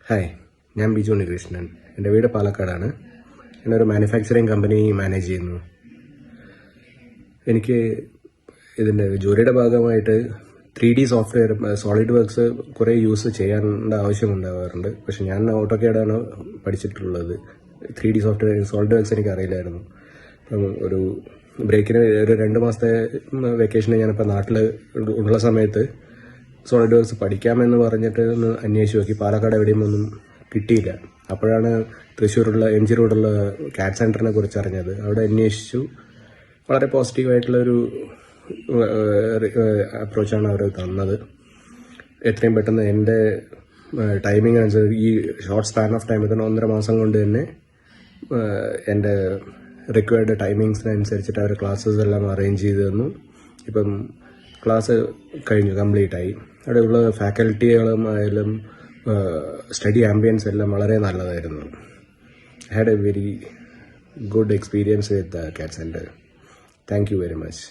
Hi, ഞാൻ ബിജു ഉണ്ണികൃഷ്ണൻ. എൻ്റെ വീട് പാലക്കാടാണ്. ഞാനൊരു മാനുഫാക്ചറിങ് കമ്പനി മാനേജ് ചെയ്യുന്നു. എനിക്ക് ഇതിൻ്റെ ജോലിയുടെ ഭാഗമായിട്ട് 3D സോഫ്റ്റ്വെയർ സോളിഡ് വർക്ക്സ് കുറേ യൂസ് ചെയ്യേണ്ട ആവശ്യമുണ്ടാവാറുണ്ട്. പക്ഷെ ഞാൻ ഓട്ടോക്യാഡാണ് പഠിച്ചിട്ടുള്ളത്. 3D സോഫ്റ്റ്വെയർ സോളിഡ് വർക്ക്സ് എനിക്ക് അറിയില്ലായിരുന്നു. അപ്പം ഒരു ബ്രേക്കിന് ഒരു 2 മാസത്തെ വെക്കേഷന് ഞാനിപ്പോൾ നാട്ടിൽ ഉള്ള സമയത്ത് സോളിഡ് വർക്ക്സ് പഠിക്കാമെന്ന് പറഞ്ഞിട്ട് ഒന്ന് അന്വേഷിച്ച് നോക്കി. പാലക്കാട് എവിടെയും ഒന്നും കിട്ടിയില്ല. അപ്പോഴാണ് തൃശ്ശൂരുള്ള MG റോഡുള്ള CAD സെൻറ്ററിനെ കുറിച്ച് അറിഞ്ഞത്. അവിടെ അന്വേഷിച്ചു. വളരെ പോസിറ്റീവായിട്ടുള്ളൊരു അപ്രോച്ചാണ് അവർ തന്നത്. എത്രയും പെട്ടെന്ന് എൻ്റെ ടൈമിംഗ് അനുസരിച്ച് ഈ ഷോർട്ട് സ്പാൻ ഓഫ് ടൈം തന്നെ 1.5 മാസം കൊണ്ട് തന്നെ എൻ്റെ റിക്വയർഡ് ടൈമിങ്സിനനുസരിച്ചിട്ട് അവർ ക്ലാസ്സസ് എല്ലാം അറേഞ്ച് ചെയ്ത് തന്നു. ഇപ്പം ക്ലാസ് കഴിഞ്ഞു, കംപ്ലീറ്റ് ആയി. അവിടെയുള്ള ഫാക്കൽറ്റികളും ആയാലും സ്റ്റഡി ആംബിയൻസ് എല്ലാം വളരെ നല്ലതായിരുന്നു. I had A very good experience with CAD centre. Thank you very much.